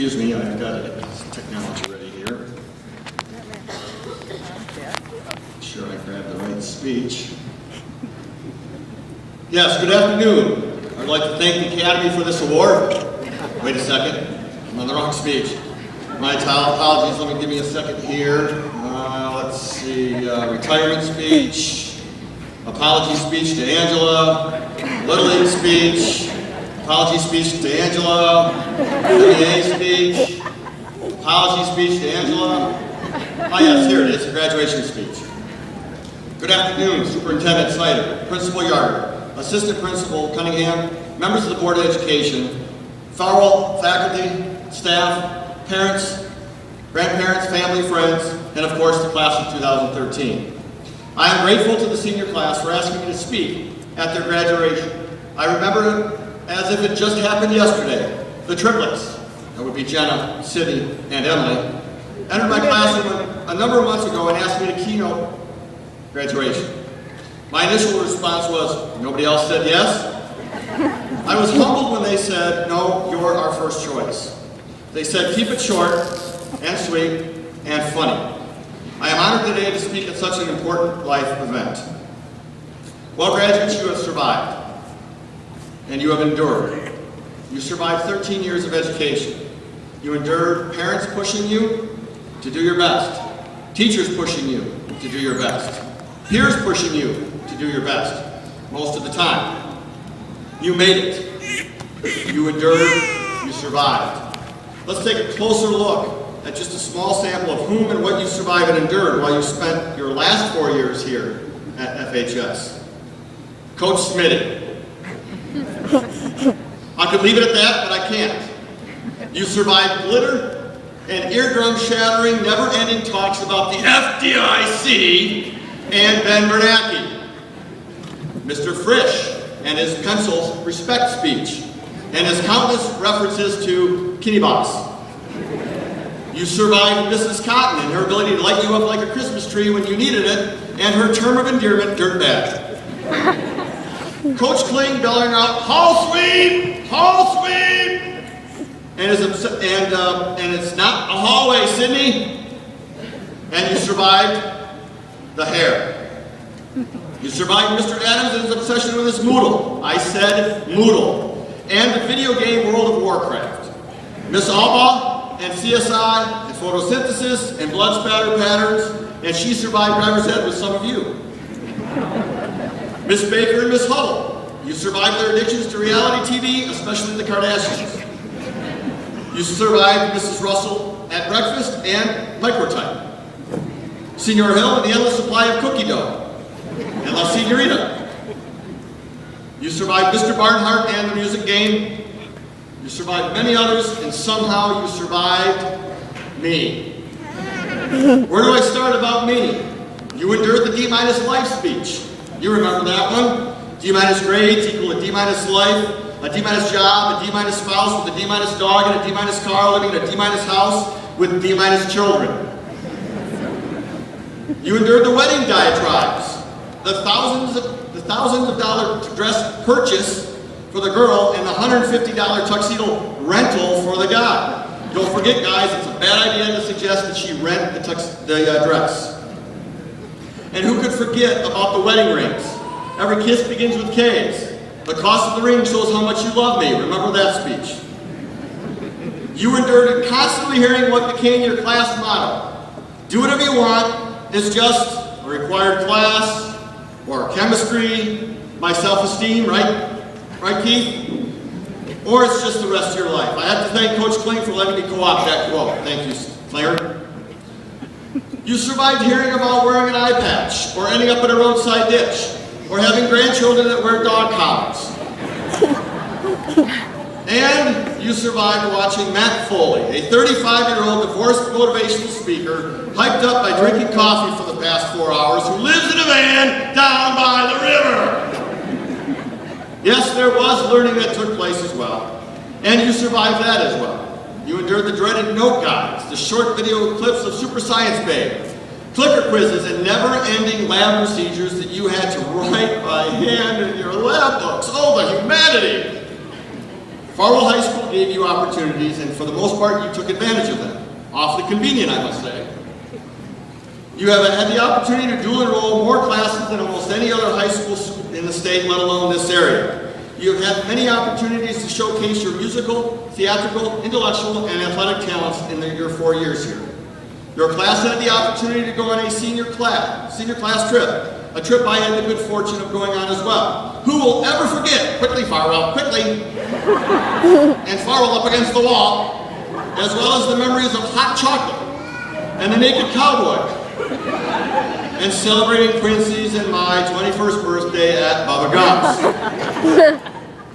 Excuse me, I've got technology ready here. Make sure I grab the right speech. Yes, good afternoon. I'd like to thank the Academy for this award. Wait a second, I'm on the wrong speech. My apologies, let me give me a second here. Let's see, retirement speech, apology speech to Angela, Little League speech, apology speech to Angela, MBA speech, apology speech to Angela. Oh yes, here it is, the graduation speech. Good afternoon, Superintendent Snyder, Principal Yarder, Assistant Principal Cunningham, members of the Board of Education, Farwell faculty, staff, parents, grandparents, family, friends, and of course the class of 2013. I am grateful to the senior class for asking me to speak at their graduation. I remember it as if it just happened yesterday. The triplets, that would be Jenna, Sydney, and Emily, entered my classroom a number of months ago and asked me to keynote graduation. My initial response was, nobody else said yes? I was humbled when they said, no, you're our first choice. They said, keep it short and sweet and funny. I am honored today to speak at such an important life event. Well, graduates, you have survived, and you have endured. You survived 13 years of education. You endured parents pushing you to do your best, teachers pushing you to do your best, peers pushing you to do your best, most of the time. You made it. You endured, you survived. Let's take a closer look at just a small sample of whom and what you survived and endured while you spent your last 4 years here at FHS. Coach Smitty. I could leave it at that, but I can't. You survived glitter and eardrum-shattering, never-ending talks about the FDIC and Ben Bernanke. Mr. Frisch and his pencil respect speech and his countless references to Kitty Box. You survived Mrs. Cotton and her ability to light you up like a Christmas tree when you needed it, and her term of endearment, dirtbag. Coach Kling belling out, "Hall sweep! Hall sweep!" And it's not a hallway, Sydney. And you survived the hair. You survived Mr. Adams and his obsession with his Moodle. I said Moodle. And the video game World of Warcraft. Miss Alba and CSI and photosynthesis and blood spatter patterns, and she survived driver's ed with some of you. Miss Baker and Miss Huddle, you survived their addictions to reality TV, especially the Kardashians. You survived Mrs. Russell at breakfast and microtype. Senor Hill and the endless supply of cookie dough. And La Senorita. You survived Mr. Barnhart and the music game. You survived many others, and somehow you survived me. Where do I start about me? You endured the D-minus life speech. You remember that one? D-minus grades equal a D-minus life, a D-minus job, a D-minus spouse with a D-minus dog and a D-minus car, living in a D-minus house with D-minus children. You endured the wedding diatribes, the thousands of dollar dress purchase for the girl and the $150 tuxedo rental for the guy. Don't forget, guys, it's a bad idea to suggest that she rent the dress. And who could forget about the wedding rings? Every kiss begins with K's. The cost of the ring shows how much you love me. Remember that speech. You endured constantly hearing what became your class motto. Do whatever you want. It's just a required class or chemistry, my self-esteem, right? Right, Keith? Or it's just the rest of your life. I have to thank Coach Kling for letting me co-opt that quote. Thank you, Claire. You survived hearing about wearing an eye patch, or ending up in a roadside ditch, or having grandchildren that wear dog collars. And you survived watching Matt Foley, a 35-year-old divorced motivational speaker, hyped up by drinking coffee for the past 4 hours, who lives in a van down by the river. Yes, there was learning that took place as well. And you survived that as well. You endured the dreaded note guides, the short video clips of Super Science Babe, clicker quizzes, and never-ending lab procedures that you had to write by hand in your lab books. Oh, the humanity! Farwell High School gave you opportunities, and for the most part, you took advantage of them. Awfully convenient, I must say. You have had the opportunity to dual enroll more classes than almost any other high school in the state, let alone this area. You have had many opportunities to showcase your musical, theatrical, intellectual, and athletic talents in your 4 years here. Your class had the opportunity to go on a senior class trip, a trip I had the good fortune of going on as well. Who will ever forget, quickly Farwell, quickly, and Farwell up against the wall, as well as the memories of hot chocolate, and the naked cowboy, and celebrating Quincy's and my 21st birthday at Bubba Gump's.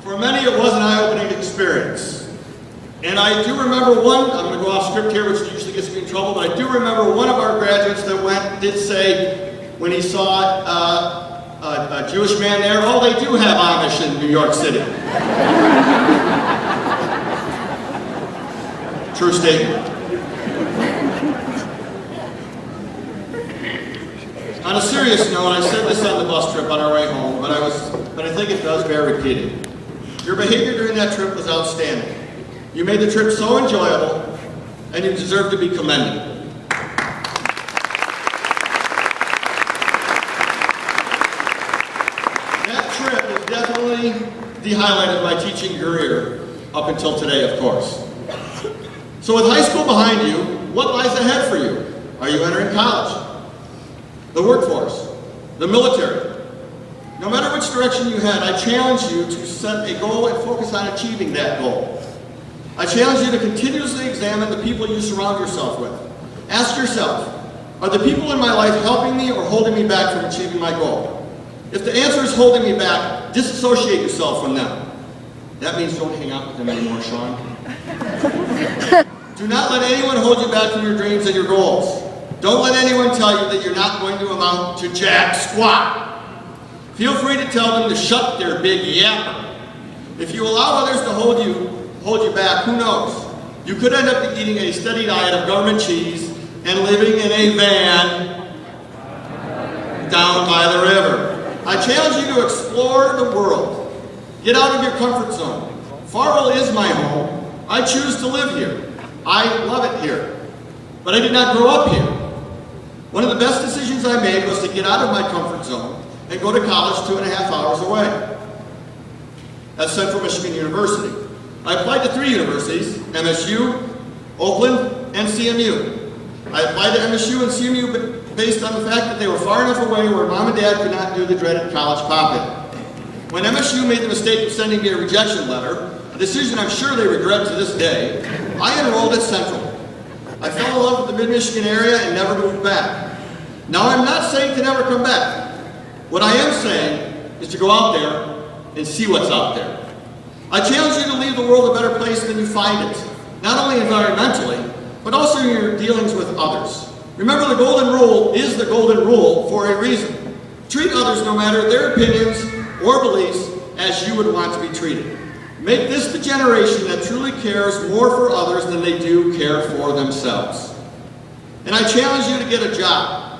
For many, it was an eye-opening experience. And I do remember one, I'm going to go off script here, which usually gets me in trouble, but I do remember one of our graduates that did say, when he saw a Jewish man there, oh, they do have Amish in New York City. True statement. On a serious note, I said this on the bus trip on our way home, but I think it does bear repeating. Your behavior during that trip was outstanding. You made the trip so enjoyable, and you deserve to be commended. That trip is definitely the highlight of my teaching career, up until today, of course. So with high school behind you, what lies ahead for you? Are you entering college? The workforce? The military? No matter which direction you head, I challenge you to set a goal and focus on achieving that goal. I challenge you to continuously examine the people you surround yourself with. Ask yourself, are the people in my life helping me or holding me back from achieving my goal? If the answer is holding me back, disassociate yourself from them. That means don't hang out with them anymore, Sean. Do not let anyone hold you back from your dreams and your goals. Don't let anyone tell you that you're not going to amount to jack squat. Feel free to tell them to shut their big yapper. If you allow others to hold you back, who knows? You could end up eating a steady diet of government cheese and living in a van down by the river. I challenge you to explore the world. Get out of your comfort zone. Farwell is my home. I choose to live here. I love it here. But I did not grow up here. One of the best decisions I made was to get out of my comfort zone and go to college 2.5 hours away at Central Michigan University. I applied to 3 universities, MSU, Oakland, and CMU. I applied to MSU and CMU based on the fact that they were far enough away where mom and dad could not do the dreaded college pop-in. When MSU made the mistake of sending me a rejection letter, a decision I'm sure they regret to this day, I enrolled at Central. I fell in love with the mid-Michigan area and never moved back. Now I'm not saying to never come back. What I am saying is to go out there and see what's out there. I challenge you to leave the world a better place than you find it, not only environmentally, but also in your dealings with others. Remember, the golden rule is the golden rule for a reason. Treat others, no matter their opinions or beliefs, as you would want to be treated. Make this the generation that truly cares more for others than they do care for themselves. And I challenge you to get a job.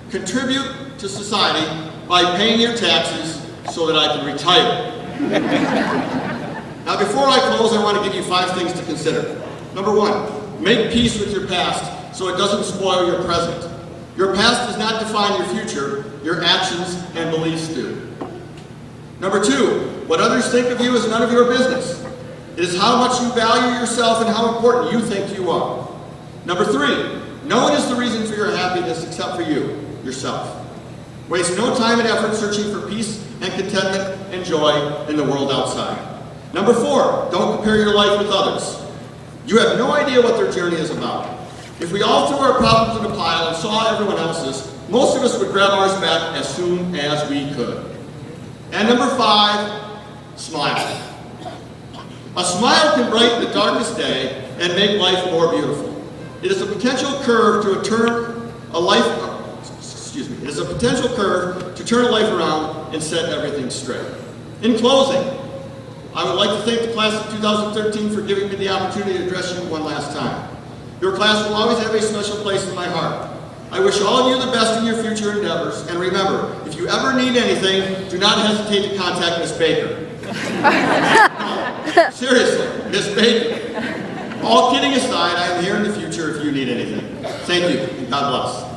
Contribute to society by paying your taxes so that I can retire. Now, before I close, I want to give you 5 things to consider. Number 1, make peace with your past so it doesn't spoil your present. Your past does not define your future, your actions and beliefs do. Number 2, what others think of you is none of your business. It is how much you value yourself and how important you think you are. Number 3, no one is the reason for your happiness except for you, yourself. Waste no time and effort searching for peace and contentment and joy in the world outside. Number 4, don't compare your life with others. You have no idea what their journey is about. If we all threw our problems in a pile and saw everyone else's, most of us would grab ours back as soon as we could. And number 5, smile. A smile can brighten the darkest day and make life more beautiful. It is a potential curve to turn a life around and set everything straight. In closing, I would like to thank the class of 2013 for giving me the opportunity to address you one last time. Your class will always have a special place in my heart. I wish all of you the best in your future endeavors, and remember, if you ever need anything, do not hesitate to contact Miss Baker. Seriously, Miss Baker. All kidding aside, I'm here in the future if you need anything. Thank you, and God bless.